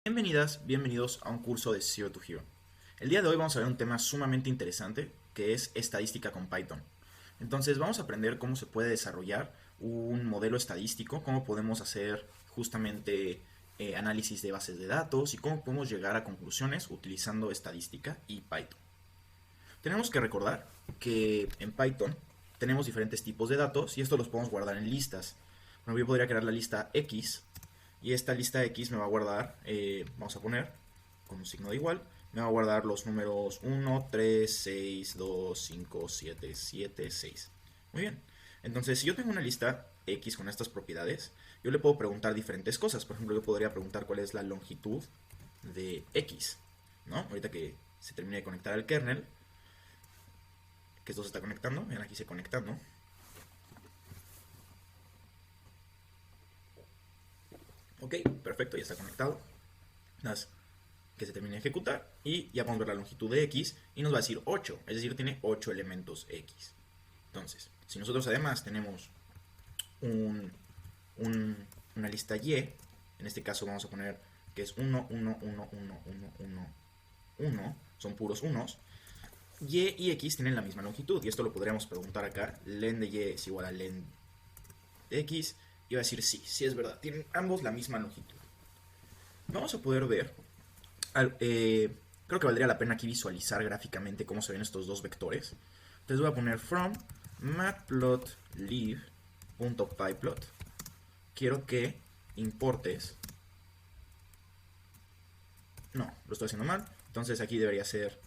Bienvenidas, bienvenidos a un curso de Zero to Hero. El día de hoy vamos a ver un tema sumamente interesante que es estadística con Python. Entonces vamos a aprender cómo se puede desarrollar un modelo estadístico, cómo podemos hacer justamente análisis de bases de datos y cómo podemos llegar a conclusiones utilizando estadística y Python. Tenemos que recordar que en Python tenemos diferentes tipos de datos y estos los podemos guardar en listas. Bueno, yo podría crear la lista X y esta lista X me va a guardar, vamos a poner con un signo de igual, me va a guardar los números 1, 3, 6, 2, 5, 7, 7, 6. Muy bien. Entonces, si yo tengo una lista X con estas propiedades, yo le puedo preguntar diferentes cosas. Por ejemplo, yo podría preguntar cuál es la longitud de X, ¿no? Ahorita que se termine de conectar al kernel, que esto se está conectando, vean aquí se conecta, ¿no? Ok, perfecto, ya está conectado. Las que se termine de ejecutar y ya podemos ver la longitud de X y nos va a decir 8, es decir, tiene 8 elementos X. Entonces, si nosotros además tenemos un, una lista Y, en este caso vamos a poner que es 1, 1, 1, 1, 1, 1, 1, son puros unos, Y y X tienen la misma longitud y esto lo podríamos preguntar acá, len de Y es igual a len de X y va a decir sí, sí es verdad, tienen ambos la misma longitud. Vamos a poder ver creo que valdría la pena aquí visualizar gráficamente cómo se ven estos dos vectores. Entonces voy a poner from matplotlib.pyplot. Quiero que importes. No, lo estoy haciendo mal. Entonces aquí debería ser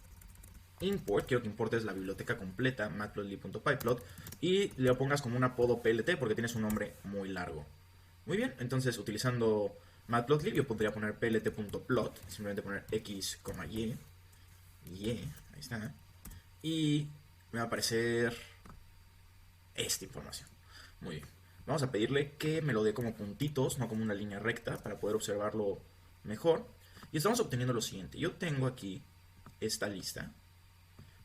import. Quiero que importes la biblioteca completa matplotlib.pyplot y le pongas como un apodo PLT porque tienes un nombre muy largo. Muy bien, entonces utilizando matplotlib yo podría poner plt.plot, simplemente poner x, y, ahí está, y me va a aparecer esta información. Muy bien, vamos a pedirle que me lo dé como puntitos, no como una línea recta, para poder observarlo mejor. Y estamos obteniendo lo siguiente, yo tengo aquí esta lista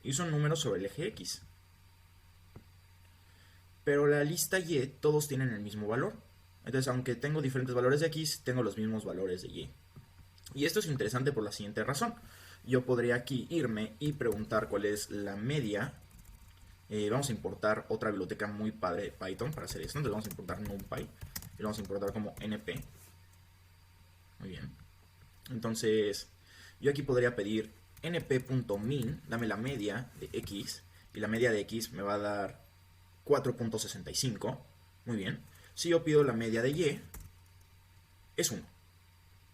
y son números sobre el eje X, pero la lista Y todos tienen el mismo valor. Entonces, aunque tengo diferentes valores de X, tengo los mismos valores de Y. Y esto es interesante por la siguiente razón. Yo podría aquí irme y preguntar cuál es la media. Vamos a importar otra biblioteca muy padre de Python para hacer esto. Entonces vamos a importar NumPy y lo vamos a importar como np. Muy bien. Entonces, yo aquí podría pedir np.min, dame la media de X. Y la media de X me va a dar 4.65. Muy bien. Si yo pido la media de Y, es 1.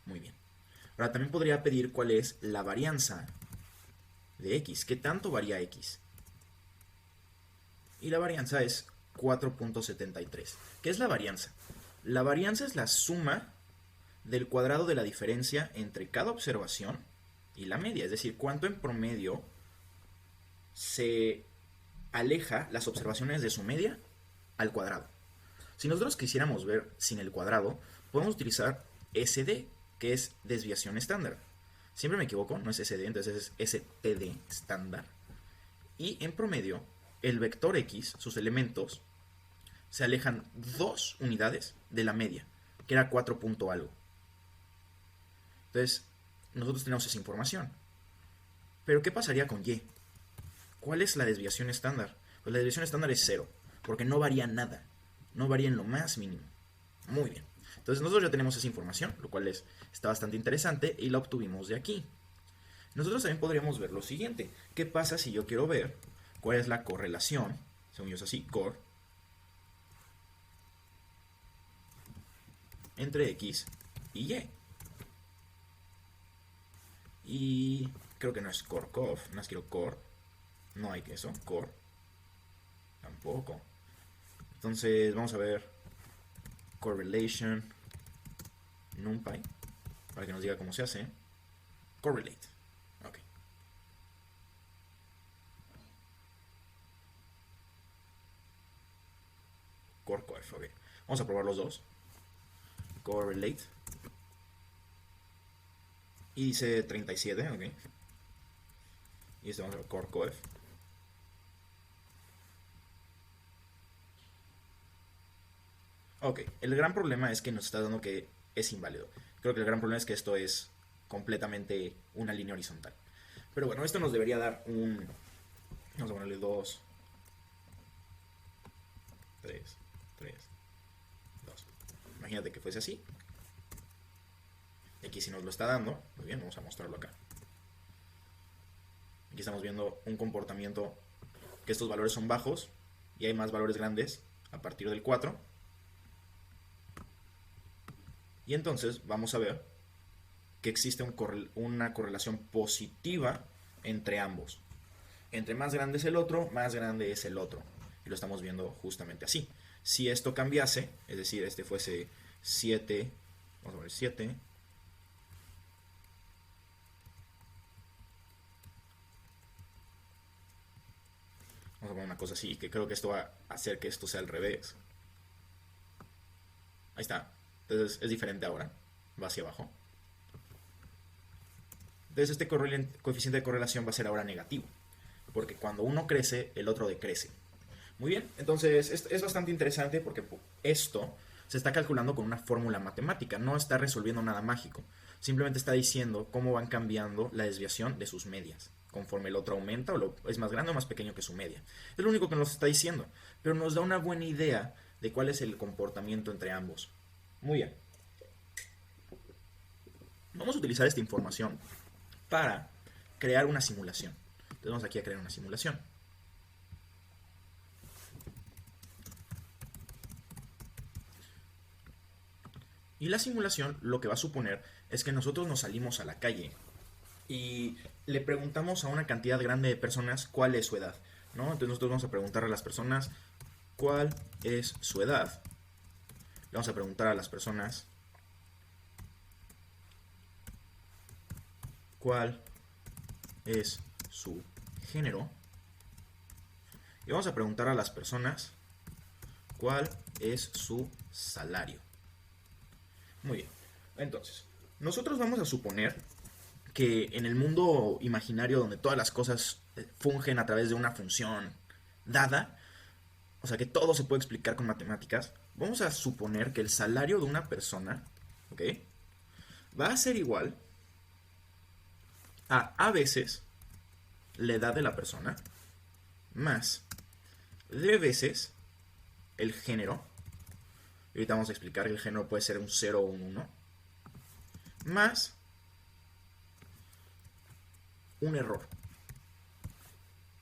Muy bien. Ahora también podría pedir cuál es la varianza de X. ¿Qué tanto varía X? Y la varianza es 4.73. ¿Qué es la varianza? La varianza es la suma del cuadrado de la diferencia entre cada observación y la media. Es decir, cuánto en promedio se aleja las observaciones de su media al cuadrado. Si nosotros quisiéramos ver sin el cuadrado, podemos utilizar SD, que es desviación estándar. Siempre me equivoco, no es SD, entonces es STD estándar. Y en promedio, el vector X, sus elementos, se alejan 2 unidades de la media, que era 4 punto algo. Entonces, nosotros tenemos esa información. Pero, ¿qué pasaría con Y? ¿Cuál es la desviación estándar? Pues la desviación estándar es 0, porque no varía nada. No varía en lo más mínimo. Muy bien. Entonces nosotros ya tenemos esa información, lo cual está bastante interesante y la obtuvimos de aquí. Nosotros también podríamos ver lo siguiente. ¿Qué pasa si yo quiero ver cuál es la correlación, según yo es así, core, entre X y Y? Y creo que no es core cof, no es quiero core. No hay que eso, core. Tampoco. Entonces vamos a ver correlation numpy para que nos diga cómo se hace. Correlate. Ok. Core coef, ok. Vamos a probar los dos. Correlate. Y dice 37, ok. Y este vamos a ver core coef. Ok, el gran problema es que nos está dando que es inválido. Creo que el gran problema es que esto es completamente una línea horizontal. Pero bueno, esto nos debería dar un... Vamos a ponerle 2, 3, 3, 2. Imagínate que fuese así. Aquí si nos lo está dando, muy bien, vamos a mostrarlo acá. Aquí estamos viendo un comportamiento que estos valores son bajos y hay más valores grandes a partir del 4. Y entonces vamos a ver que existe una correlación positiva entre ambos. Entre más grande es el otro, más grande es el otro. Y lo estamos viendo justamente así. Si esto cambiase, es decir, este fuese 7, vamos a ver 7, vamos a poner una cosa así, que creo que esto va a hacer que esto sea al revés. Ahí está. Entonces es diferente ahora. Va hacia abajo. Entonces este coeficiente de correlación va a ser ahora negativo. Porque cuando uno crece, el otro decrece. Muy bien, entonces es bastante interesante porque esto se está calculando con una fórmula matemática. No está resolviendo nada mágico. Simplemente está diciendo cómo van cambiando la desviación de sus medias. Conforme el otro aumenta o es más grande o más pequeño que su media. Es lo único que nos está diciendo. Pero nos da una buena idea de cuál es el comportamiento entre ambos. Muy bien. Vamos a utilizar esta información para crear una simulación. Entonces vamos aquí a crear una simulación. Y la simulación lo que va a suponer es que nosotros nos salimos a la calle y le preguntamos a una cantidad grande de personas cuál es su edad, ¿no? Entonces nosotros vamos a preguntar a las personas cuál es su edad. Le vamos a preguntar a las personas cuál es su género. Y vamos a preguntar a las personas cuál es su salario. Muy bien. Entonces, nosotros vamos a suponer que en el mundo imaginario donde todas las cosas fungen a través de una función dada, o sea que todo se puede explicar con matemáticas, vamos a suponer que el salario de una persona, ¿ok?, va a ser igual a veces la edad de la persona más d veces el género. Y ahorita vamos a explicar que el género puede ser un 0 o un 1 más un error.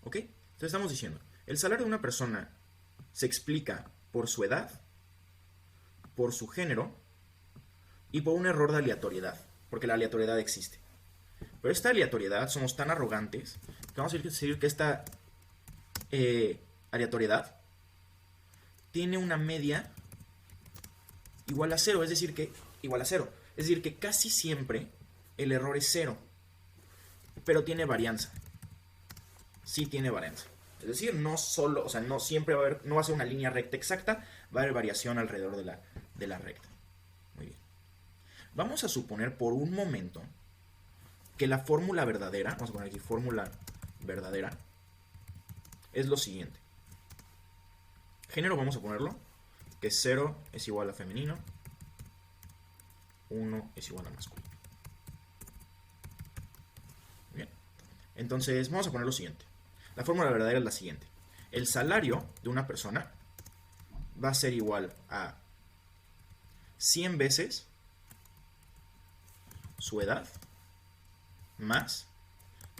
¿Ok? Entonces estamos diciendo, el salario de una persona se explica por su edad, por su género y por un error de aleatoriedad, porque la aleatoriedad existe. Pero esta aleatoriedad, somos tan arrogantes que vamos a decir que esta aleatoriedad tiene una media igual a 0, es decir que igual a 0. Es decir que casi siempre el error es 0, pero tiene varianza. Sí tiene varianza. Es decir, no solo, o sea, no siempre va a haber, no va a ser una línea recta exacta, va a haber variación alrededor de la recta. Muy bien. Vamos a suponer por un momento que la fórmula verdadera, vamos a poner aquí fórmula verdadera, es lo siguiente. Género vamos a ponerlo, que 0 es igual a femenino, 1 es igual a masculino. Bien. Entonces vamos a poner lo siguiente. La fórmula verdadera es la siguiente. El salario de una persona va a ser igual a 100 veces su edad más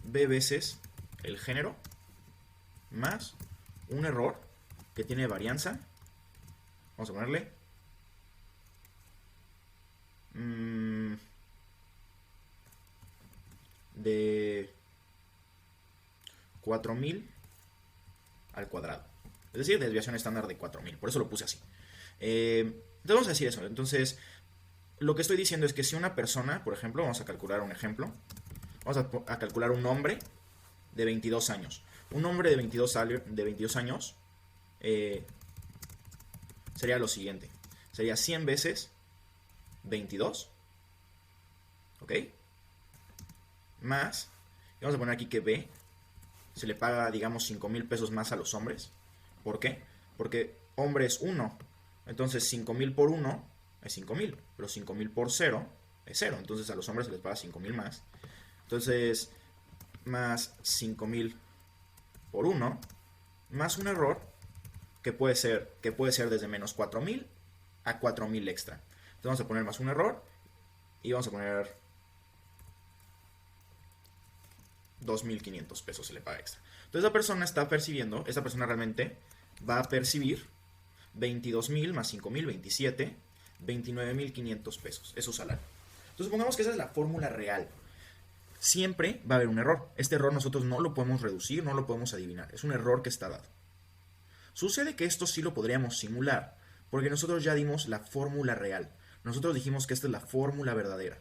b veces el género más un error que tiene varianza. Vamos a ponerle de 4000 al cuadrado. Es decir, desviación estándar de 4000. Por eso lo puse así. Entonces vamos a decir eso. Entonces, lo que estoy diciendo es que si una persona, por ejemplo, vamos a calcular un ejemplo. Vamos a calcular un hombre de 22 años. Un hombre de 22 años sería lo siguiente. Sería 100 veces 22. ¿Ok? Más, vamos a poner aquí que B se le paga, digamos, 5,000 pesos más a los hombres. ¿Por qué? Porque hombre es 1. Entonces 5,000 por 1 es 5,000. Pero 5,000 por 0 es 0. Entonces a los hombres se les paga 5.000 más. Entonces, más 5.000 por 1, más un error que puede ser desde menos 4.000 a 4.000 extra. Entonces vamos a poner más un error y vamos a poner 2.500 pesos se le paga extra. Entonces la persona está percibiendo, esta persona realmente va a percibir 22.000 más 5.000, 27, 29.500 pesos. Es su salario. Entonces supongamos que esa es la fórmula real. Siempre va a haber un error. Este error nosotros no lo podemos reducir, no lo podemos adivinar. Es un error que está dado. Sucede que esto sí lo podríamos simular, porque nosotros ya dimos la fórmula real. Nosotros dijimos que esta es la fórmula verdadera.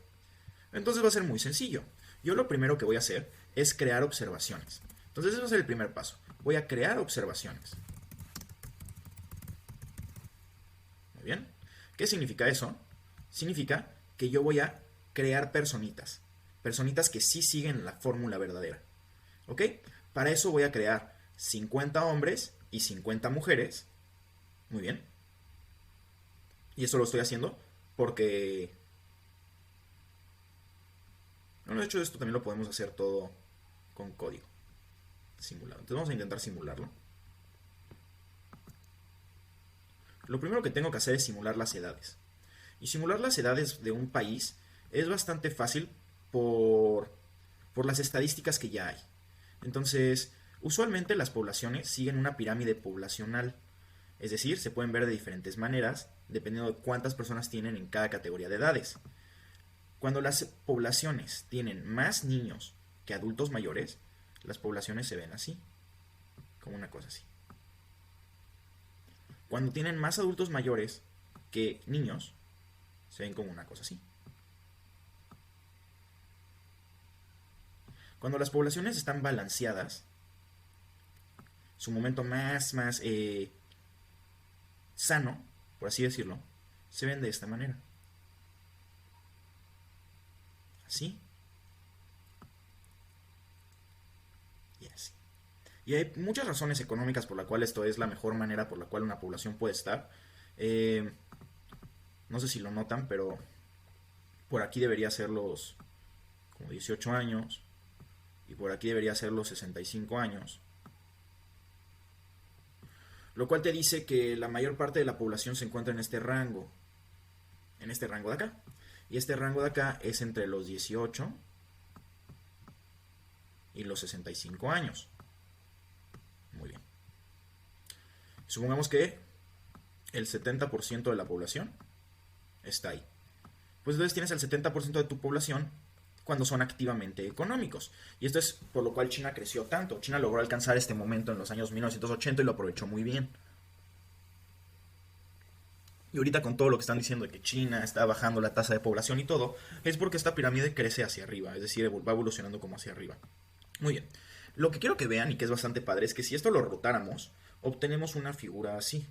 Entonces va a ser muy sencillo. Yo lo primero que voy a hacer es crear observaciones. Entonces ese va a ser el primer paso. Voy a crear observaciones. Muy bien. ¿Qué significa eso? Significa que yo voy a crear personitas. Personitas que sí siguen la fórmula verdadera. ¿Ok? Para eso voy a crear 50 hombres y 50 mujeres. Muy bien. Y eso lo estoy haciendo porque... Bueno, de hecho esto también lo podemos hacer todo con código simulado. Entonces vamos a intentar simularlo. Lo primero que tengo que hacer es simular las edades. Y simular las edades de un país es bastante fácil por las estadísticas que ya hay. Entonces, usualmente las poblaciones siguen una pirámide poblacional. Es decir, se pueden ver de diferentes maneras dependiendo de cuántas personas tienen en cada categoría de edades. Cuando las poblaciones tienen más niños que adultos mayores, las poblaciones se ven así, como una cosa así. Cuando tienen más adultos mayores que niños, se ven como una cosa así. Cuando las poblaciones están balanceadas, su momento más sano, por así decirlo, se ven de esta manera. Así. Y así. Y hay muchas razones económicas por la cual esto es la mejor manera por la cual una población puede estar. No sé si lo notan, pero por aquí debería ser los como 18 años. Y por aquí debería ser los 65 años. Lo cual te dice que la mayor parte de la población se encuentra en este rango. En este rango de acá. Y este rango de acá es entre los 18 y los 65 años. Muy bien. Supongamos que el 70% de la población está ahí. Pues entonces tienes el 70% de tu población cuando son activamente económicos. Y esto es por lo cual China creció tanto. China logró alcanzar este momento en los años 1980 y lo aprovechó muy bien. Y ahorita con todo lo que están diciendo de que China está bajando la tasa de población y todo, es porque esta pirámide crece hacia arriba, es decir, va evolucionando como hacia arriba. Muy bien. Lo que quiero que vean, y que es bastante padre, es que si esto lo rotáramos, obtenemos una figura así.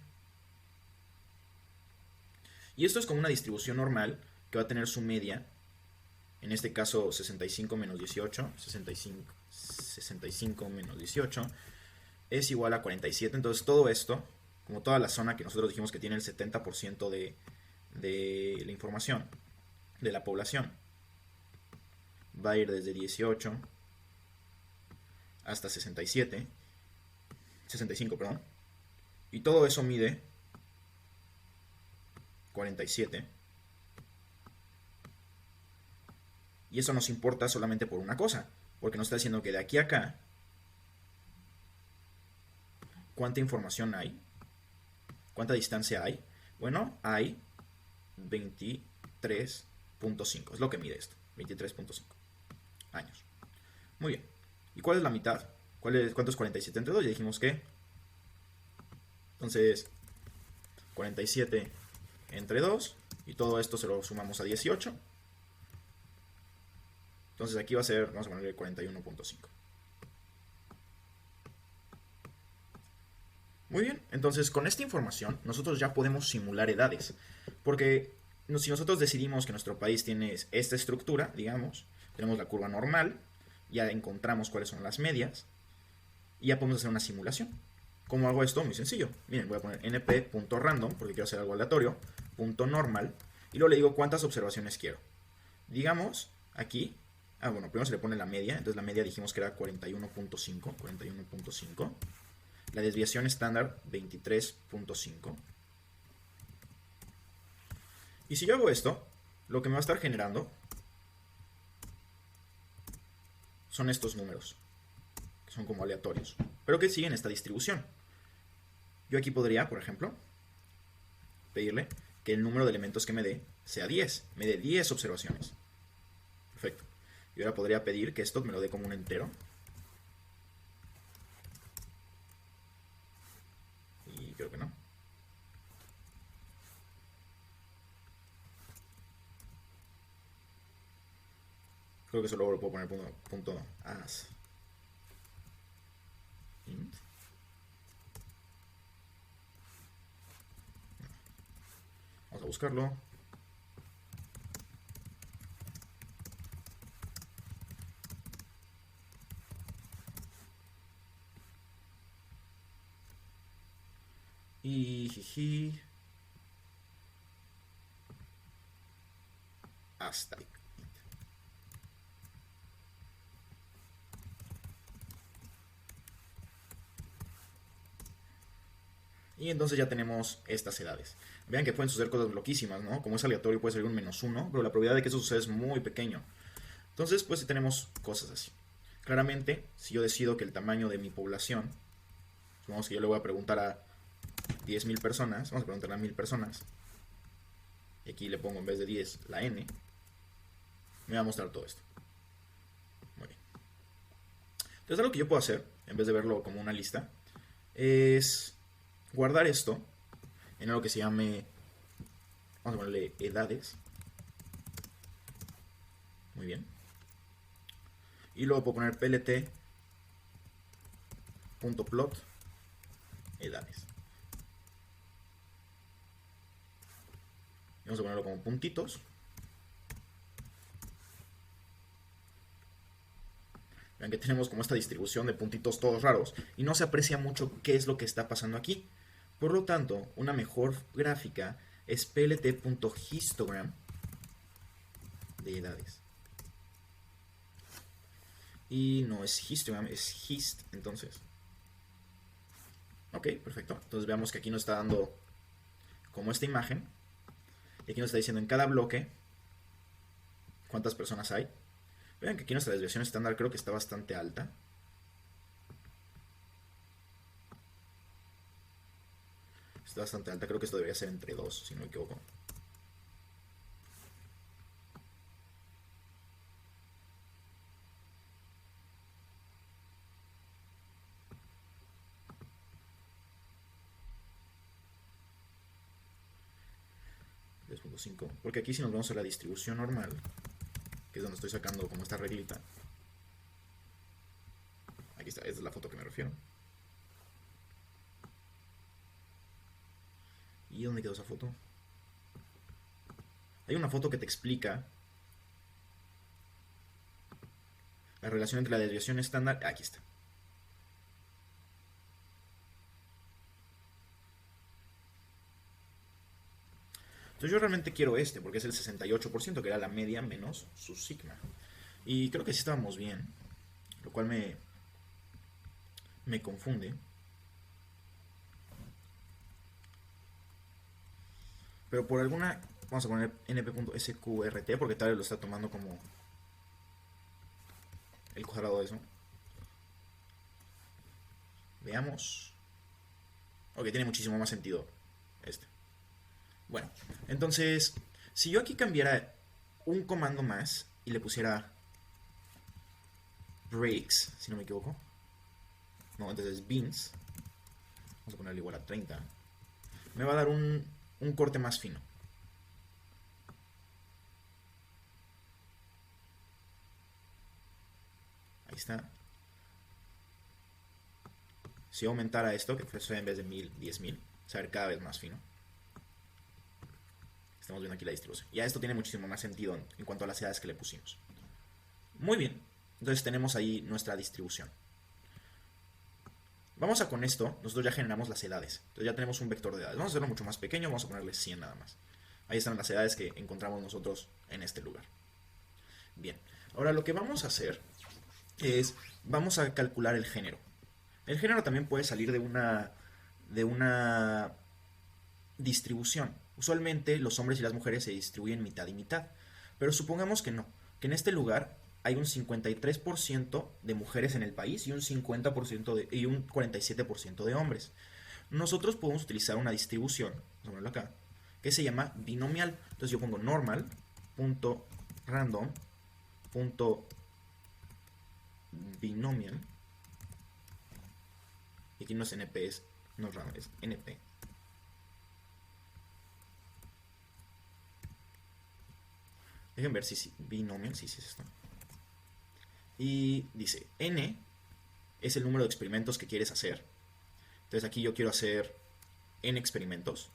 Y esto es como una distribución normal que va a tener su media. En este caso 65 menos 18, 65 menos 18 es igual a 47. Entonces todo esto, como toda la zona que nosotros dijimos que tiene el 70% de la información de la población, va a ir desde 18 hasta 65, perdón. Y todo eso mide 47. Y eso nos importa solamente por una cosa, porque nos está diciendo que de aquí a acá, ¿cuánta información hay? ¿Cuánta distancia hay? Bueno, hay 23.5, es lo que mide esto, 23.5 años. Muy bien. ¿Y cuál es la mitad? ¿Cuánto es 47 entre 2? Ya dijimos que. Entonces, 47 entre 2, y todo esto se lo sumamos a 18. Entonces aquí va a ser, vamos a ponerle 41.5. Muy bien, entonces con esta información nosotros ya podemos simular edades. Porque si nosotros decidimos que nuestro país tiene esta estructura, digamos, tenemos la curva normal, ya encontramos cuáles son las medias, y ya podemos hacer una simulación. ¿Cómo hago esto? Muy sencillo. Miren, voy a poner np.random, porque quiero hacer algo aleatorio, punto normal, y luego le digo cuántas observaciones quiero. digamos, aquí, bueno, primero se le pone la media, entonces la media dijimos que era 41.5, 41.5. La desviación estándar, 23.5. Y si yo hago esto, lo que me va a estar generando son estos números, que son como aleatorios, pero que siguen esta distribución. Yo aquí podría, por ejemplo, pedirle que el número de elementos que me dé sea 10. Me dé 10 observaciones. Perfecto. Y ahora podría pedir que esto me lo dé como un entero. Y creo que no. Creo que eso luego lo puedo poner punto as int. Vamos a buscarlo. Y jiji. Hasta ahí. Y entonces ya tenemos estas edades. Vean que pueden suceder cosas loquísimas, ¿no? Como es aleatorio puede salir un -1, pero la probabilidad de que eso suceda es muy pequeño. Entonces, pues tenemos cosas así. Claramente, si yo decido que el tamaño de mi población, supongamos que yo le voy a preguntar a 10.000 personas, vamos a preguntarle a 1000 personas, y aquí le pongo en vez de 10 la n, me va a mostrar todo esto. Muy bien. Entonces, algo que yo puedo hacer, en vez de verlo como una lista, es guardar esto en algo que se llame, vamos a ponerle edades. Muy bien. Y luego puedo poner plt.plot edades. Y vamos a ponerlo como puntitos. Vean que tenemos como esta distribución de puntitos todos raros y no se aprecia mucho qué es lo que está pasando aquí. Por lo tanto, una mejor gráfica es plt.histogram de edades. Y no es histogram, es hist, entonces. Ok, perfecto. Entonces veamos que aquí nos está dando como esta imagen. Y aquí nos está diciendo en cada bloque cuántas personas hay. Vean que aquí nuestra desviación estándar creo que está bastante alta. Está bastante alta, creo que esto debería ser entre 2, si no me equivoco. Porque aquí si nos vamos a la distribución normal, que es donde estoy sacando como esta reglita. Aquí está, esta es la foto que me refiero. ¿Y dónde quedó esa foto? Hay una foto que te explica la relación entre la desviación estándar. Aquí está. Entonces yo realmente quiero este, porque es el 68%, que era la media menos su sigma. Y creo que sí estábamos bien, lo cual me confunde. Pero por alguna, vamos a poner np.sqrt, porque tal vez lo está tomando como el cuadrado de eso. Veamos. Ok, tiene muchísimo más sentido este. Bueno, entonces, si yo aquí cambiara un comando más y le pusiera breaks, si no me equivoco. No, entonces beans. Vamos a ponerle igual a 30. Me va a dar un corte más fino. Ahí está. Si yo aumentara esto, que fuese en vez de 1000, 10.000, se va a ver cada vez más fino. Estamos viendo aquí la distribución. Ya esto tiene muchísimo más sentido en cuanto a las edades que le pusimos. Muy bien. Entonces tenemos ahí nuestra distribución. Vamos a con esto, nosotros ya generamos las edades. Entonces ya tenemos un vector de edades. Vamos a hacerlo mucho más pequeño, vamos a ponerle 100 nada más. Ahí están las edades que encontramos nosotros en este lugar. Bien, ahora lo que vamos a hacer es, vamos a calcular el género. El género también puede salir de una distribución. Usualmente los hombres y las mujeres se distribuyen mitad y mitad, pero supongamos que no, que en este lugar hay un 53% de mujeres en el país y un 50% y un 47% de hombres. Nosotros podemos utilizar una distribución, vamos a ponerlo acá, que se llama binomial. Entonces yo pongo normal.random.binomial. Y aquí no es NP, no es random, es NP. Dejen ver si binomial, sí es esto. Y dice, n es el número de experimentos que quieres hacer. Entonces aquí yo quiero hacer n experimentos.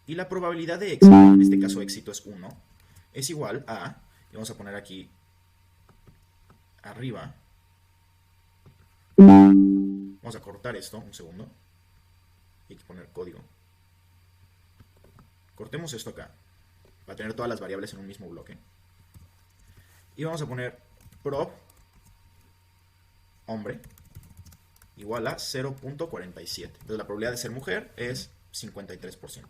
Y la probabilidad de éxito, en este caso éxito es 1, es igual a, y vamos a poner aquí arriba, vamos a cortar esto, un segundo, y hay que poner código. Cortemos esto acá, para tener todas las variables en un mismo bloque. Y vamos a poner prob hombre igual a 0.47. Entonces la probabilidad de ser mujer es 53%.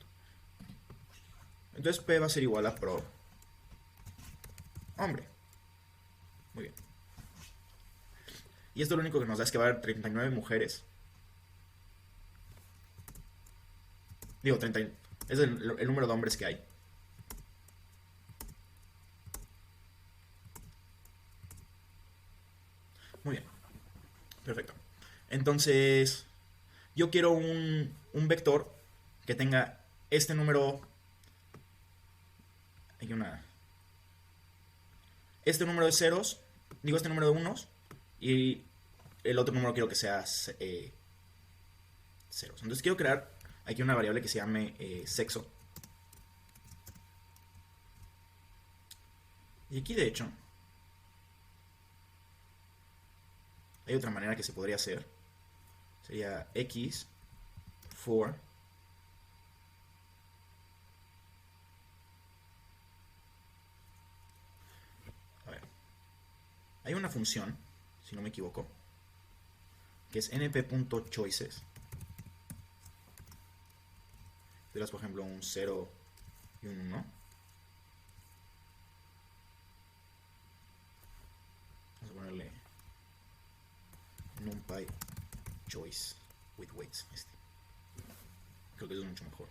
Entonces P va a ser igual a prob hombre. Muy bien. Y esto lo único que nos da es que va a haber 39 mujeres. Digo, 30, es el número de hombres que hay. Muy bien. Perfecto. Entonces, yo quiero un vector que tenga este número. Hay este número de ceros, digo este número de unos, y el otro número quiero que sea ceros. Entonces quiero crear aquí una variable que se llame sexo. Y aquí de hecho hay otra manera que se podría hacer. Sería x for hay una función, si no me equivoco, que es np.choices. Te das, por ejemplo, un 0 y un 1. Vamos a ponerle numpy choice with weights. Creo que es mucho mejor.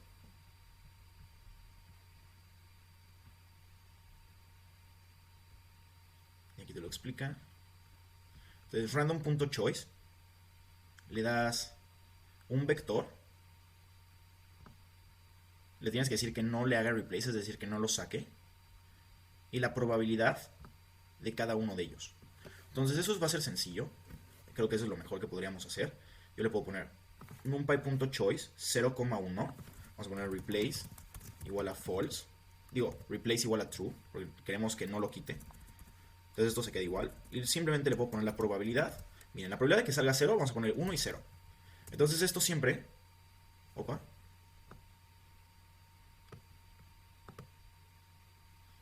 Y aquí te lo explica. Entonces, random.choice, le das un vector. Le tienes que decir que no le haga replace, es decir, que no lo saque. Y la probabilidad de cada uno de ellos. Entonces eso va a ser sencillo. Creo que eso es lo mejor que podríamos hacer. Yo le puedo poner numpy.choice 0,1. Vamos a poner replace igual a false. Digo, replace igual a true, porque queremos que no lo quite. Entonces esto se queda igual. Y simplemente le puedo poner la probabilidad. Miren, la probabilidad de que salga 0, vamos a poner 1 y 0. Entonces esto siempre... Opa.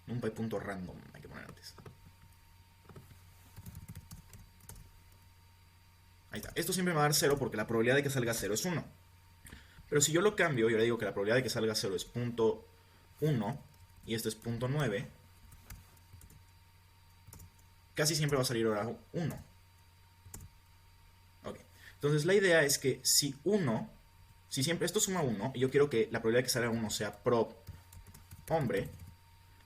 numpy.random hay que poner antes. Ahí está. Esto siempre me va a dar 0 porque la probabilidad de que salga 0 es 1. Pero si yo lo cambio, yo le digo que la probabilidad de que salga 0 es 0.1 y esto es 0.9, casi siempre va a salir ahora 1. Ok. Entonces la idea es que si siempre esto suma 1 y yo quiero que la probabilidad de que salga 1 sea prob hombre,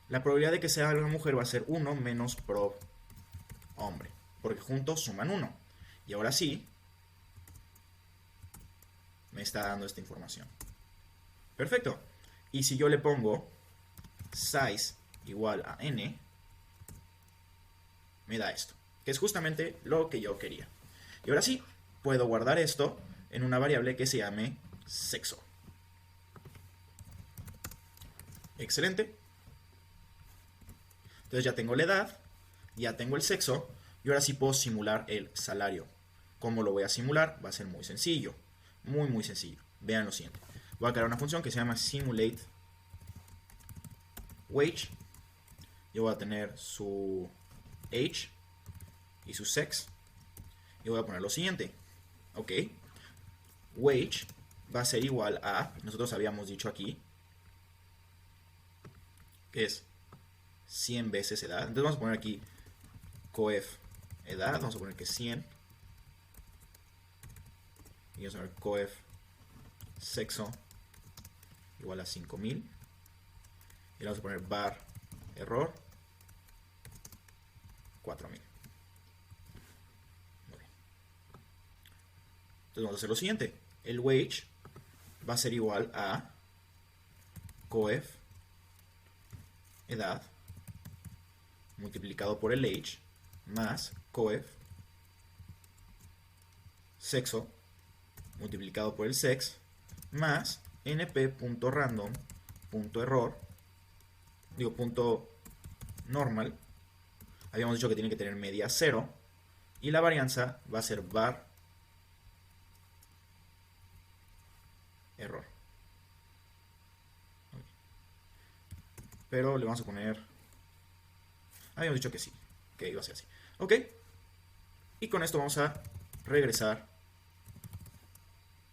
la probabilidad de que sea una mujer va a ser 1 menos prob hombre, porque juntos suman 1. Y ahora sí, me está dando esta información. Perfecto. Y si yo le pongo size igual a n, me da esto, que es justamente lo que yo quería. Y ahora sí, puedo guardar esto en una variable que se llame sexo. Excelente. Entonces ya tengo la edad, ya tengo el sexo, y ahora sí puedo simular el salario. ¿Cómo lo voy a simular? Va a ser muy sencillo. Muy sencillo. Vean lo siguiente. Voy a crear una función que se llama simulate wage. Yo voy a tener su age y su sex. Y voy a poner lo siguiente. Ok. Wage va a ser igual a, nosotros habíamos dicho aquí, que es 100 veces edad. Entonces vamos a poner aquí coef edad, vamos a poner que 100. Y vamos a poner coef sexo igual a 5000. Y le vamos a poner var error 4000. Muy bien. Entonces vamos a hacer lo siguiente. El wage va a ser igual a coef edad multiplicado por el age más coef sexo multiplicado por el sex más np.random.error, digo punto normal. Habíamos dicho que tiene que tener media 0 y la varianza va a ser var error. Pero le vamos a poner, habíamos dicho que sí, que iba a ser así. Ok, y con esto vamos a regresar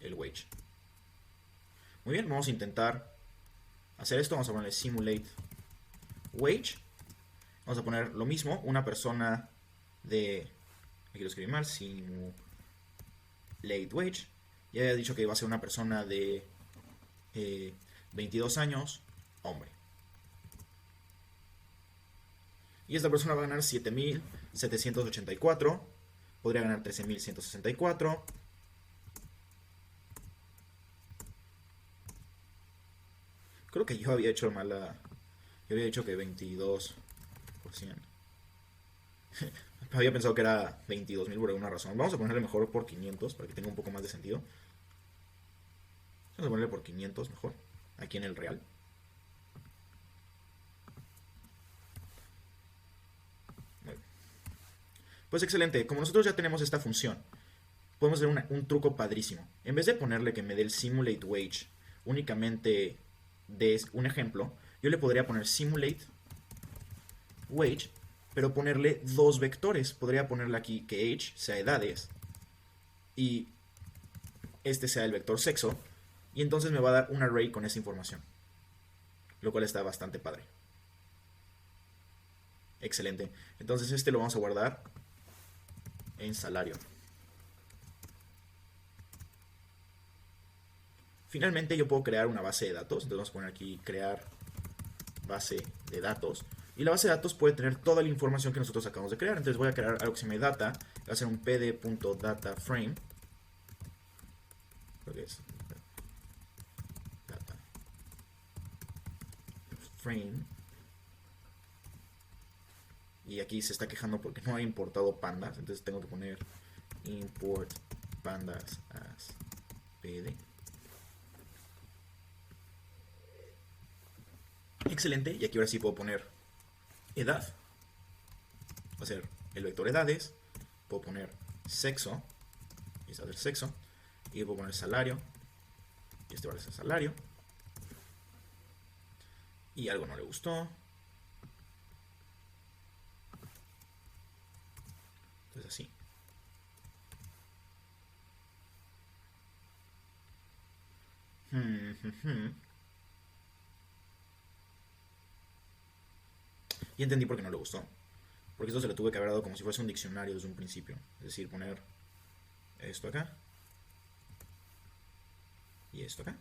el wage. Muy bien, vamos a intentar hacer esto. Vamos a ponerle simulate wage. Vamos a poner lo mismo, una persona de, me quiero escribir mal, simulate wage. Ya había dicho que iba a ser una persona de 22 años, hombre. Y esta persona va a ganar 7.784. Podría ganar 13.164. Creo que yo había hecho mala. Yo había dicho que 22%. Había pensado que era 22.000 por alguna razón. Vamos a ponerle mejor por 500 para que tenga un poco más de sentido. Vamos a ponerle por 500 mejor. Aquí en el real. Pues excelente, como nosotros ya tenemos esta función, podemos hacer un truco padrísimo. En vez de ponerle que me dé el simulate wage únicamente de un ejemplo, yo le podría poner simulate wage, pero ponerle dos vectores. Podría ponerle aquí que age sea edades y este sea el vector sexo, y entonces me va a dar un array con esa información, lo cual está bastante padre. Excelente, entonces este lo vamos a guardar en salario. Finalmente yo puedo crear una base de datos. Entonces vamos a poner aquí crear base de datos. Y la base de datos puede tener toda la información que nosotros acabamos de crear. Entonces voy a crear algo que se llame data. Va a ser un pd.dataframe. Creo que es data frame. Y aquí se está quejando porque no ha importado pandas. Entonces tengo que poner import pandas as pd. Excelente. Y aquí ahora sí puedo poner edad. Va a ser el vector edades. Puedo poner sexo. Y este va a ser sexo. Y puedo poner salario. Y este va a ser salario. Y algo no le gustó. Entonces así. Y entendí por qué no le gustó. Porque esto se le tuve que haber dado como si fuese un diccionario desde un principio. Es decir, poner esto acá. Y esto acá.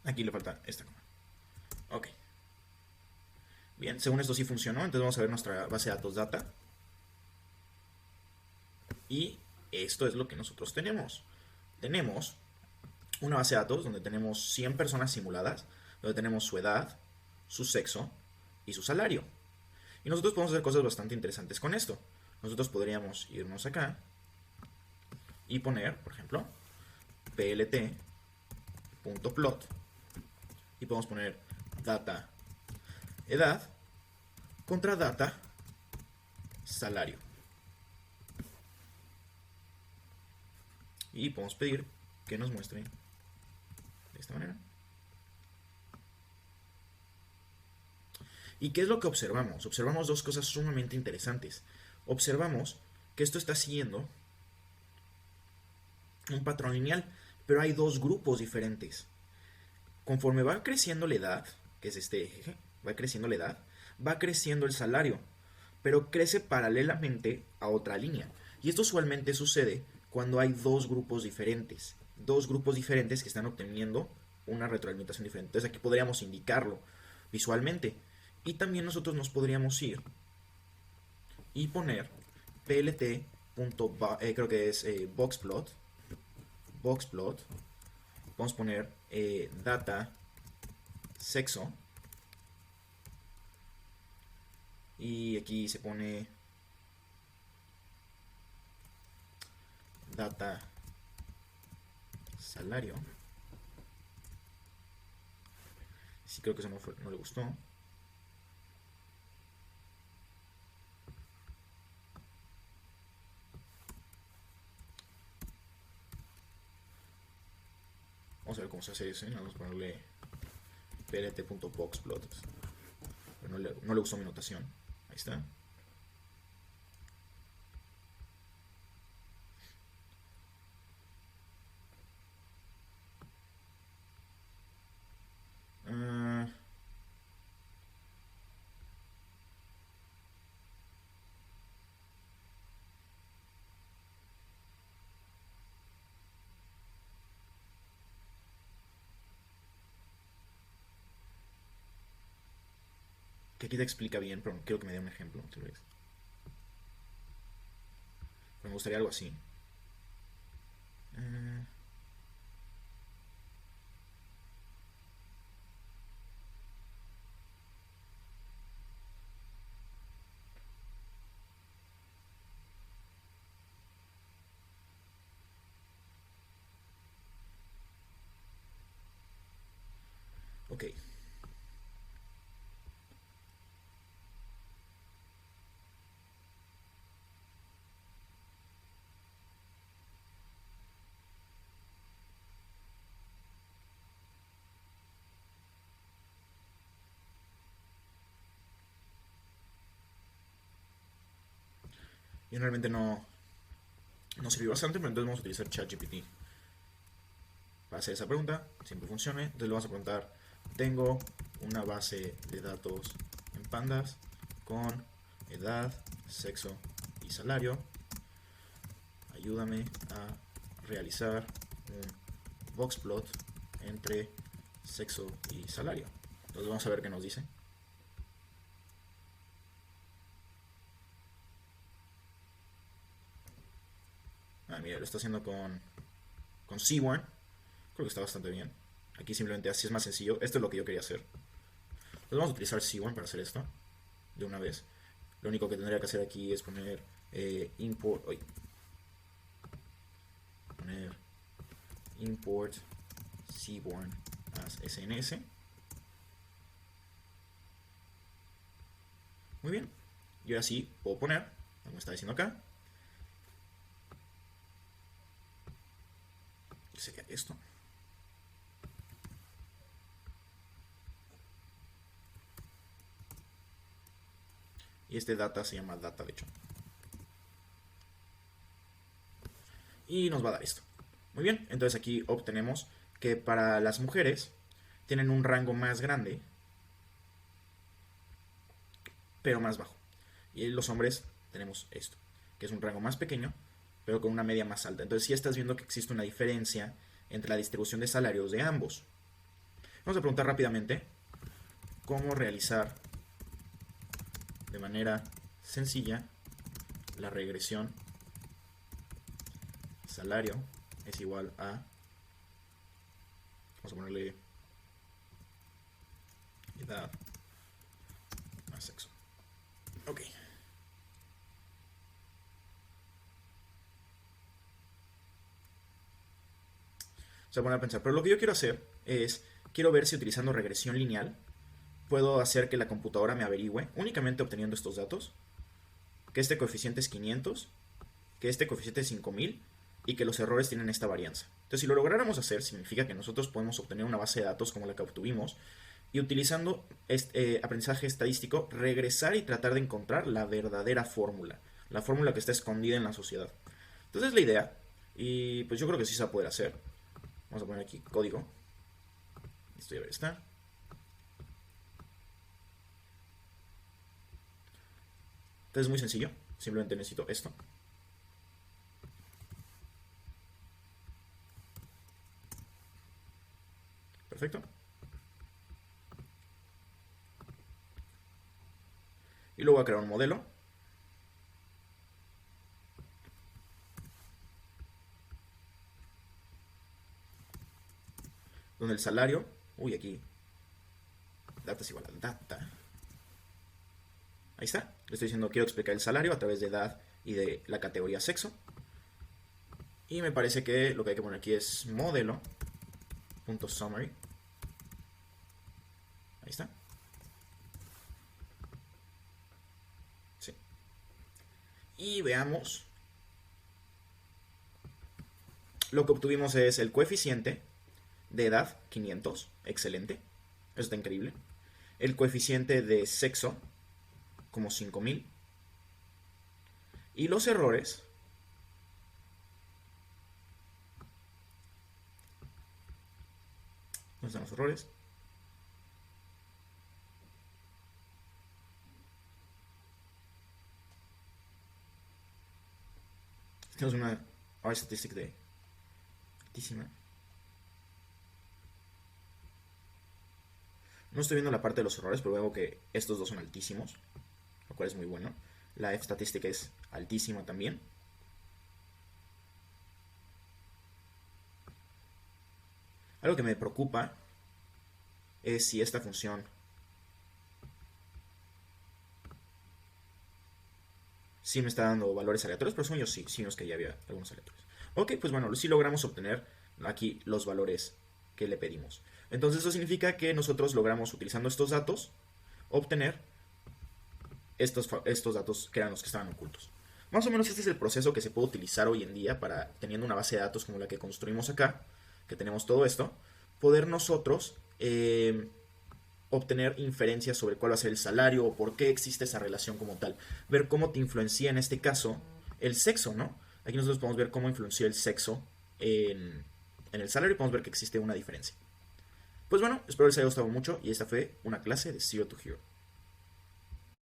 Aquí le falta esta coma. Ok. Bien, según esto sí funcionó. Entonces vamos a ver nuestra base de datos data. Y esto es lo que nosotros tenemos. Tenemos una base de datos donde tenemos 100 personas simuladas, donde tenemos su edad, su sexo y su salario. Y nosotros podemos hacer cosas bastante interesantes con esto. Nosotros podríamos irnos acá y poner, por ejemplo, plt.plot y podemos poner data edad contra data salario. Y podemos pedir que nos muestre de esta manera. ¿Y qué es lo que observamos? Observamos dos cosas sumamente interesantes. Observamos que esto está siguiendo un patrón lineal, pero hay dos grupos diferentes. Conforme va creciendo la edad, que es este eje, va creciendo la edad, va creciendo el salario, pero crece paralelamente a otra línea. Y esto usualmente sucede cuando hay dos grupos diferentes que están obteniendo una retroalimentación diferente. Entonces aquí podríamos indicarlo visualmente. Y también nosotros nos podríamos ir y poner plt. Creo que es boxplot. Vamos a poner data sexo. Y aquí se pone data salario. Sí, creo que eso no le gustó. Vamos a ver cómo se hace eso. Vamos a ponerle plt.boxplot. Pero no le gustó mi notación. Ahí está. Que aquí te explica bien, pero quiero que me dé un ejemplo, tal vez. Pero me gustaría algo así. Ok. Y realmente no sirvió bastante, pero entonces vamos a utilizar ChatGPT para hacer esa pregunta. Siempre funcione. Entonces le vamos a preguntar: tengo una base de datos en pandas con edad, sexo y salario. Ayúdame a realizar un boxplot entre sexo y salario. Entonces vamos a ver qué nos dice. Mira, lo está haciendo con Seaborn. Creo que está bastante bien. Aquí simplemente así es más sencillo. Esto es lo que yo quería hacer. Entonces vamos a utilizar Seaborn para hacer esto de una vez. Lo único que tendría que hacer aquí es poner import. Poner import Seaborn as SNS. Muy bien. Y ahora sí puedo poner, como está diciendo acá, que sería esto. Y este data se llama data, de hecho. Y nos va a dar esto. Muy bien, entonces aquí obtenemos que para las mujeres tienen un rango más grande, pero más bajo. Y los hombres tenemos esto, que es un rango más pequeño, pero con una media más alta. Entonces sí estás viendo que existe una diferencia entre la distribución de salarios de ambos. Vamos a preguntar rápidamente cómo realizar de manera sencilla la regresión salario es igual a, vamos a ponerle edad más sexo. Ok. Se va a poner a pensar, pero lo que yo quiero hacer es, quiero ver si utilizando regresión lineal puedo hacer que la computadora me averigüe, únicamente obteniendo estos datos, que este coeficiente es 500, que este coeficiente es 5000 y que los errores tienen esta varianza. Entonces, si lo lográramos hacer, significa que nosotros podemos obtener una base de datos como la que obtuvimos y utilizando aprendizaje estadístico, regresar y tratar de encontrar la verdadera fórmula, la fórmula que está escondida en la sociedad. Entonces, es la idea y pues yo creo que sí se va a poder hacer. Vamos a poner aquí código. Esto ya está. Entonces es muy sencillo. Simplemente necesito esto. Perfecto. Y luego voy a crear un modelo. Donde el salario... Uy, aquí. Data es igual a data. Ahí está. Le estoy diciendo quiero explicar el salario a través de edad y de la categoría sexo. Y me parece que lo que hay que poner aquí es modelo.summary. Ahí está. Sí. Y veamos. Lo que obtuvimos es el coeficiente de edad, 500. Excelente. Eso está increíble. El coeficiente de sexo, como 5000. Y los errores. ¿Dónde están los errores? Tenemos una R statistic de altísima. No estoy viendo la parte de los errores, pero veo que estos dos son altísimos, lo cual es muy bueno. La F statistic es altísima también. Algo que me preocupa es si esta función sí me está dando valores aleatorios, pero según yo sí nos que ya había algunos aleatorios. Ok, pues bueno, sí logramos obtener aquí los valores que le pedimos. Entonces eso significa que nosotros logramos, utilizando estos datos, obtener estos datos que eran los que estaban ocultos. Más o menos este es el proceso que se puede utilizar hoy en día para, teniendo una base de datos como la que construimos acá, que tenemos todo esto, poder nosotros obtener inferencias sobre cuál va a ser el salario o por qué existe esa relación como tal. Ver cómo te influencia en este caso el sexo, ¿no? Aquí nosotros podemos ver cómo influenció el sexo en el salario y podemos ver que existe una diferencia. Pues bueno, espero les haya gustado mucho y esta fue una clase de Zero to Hero.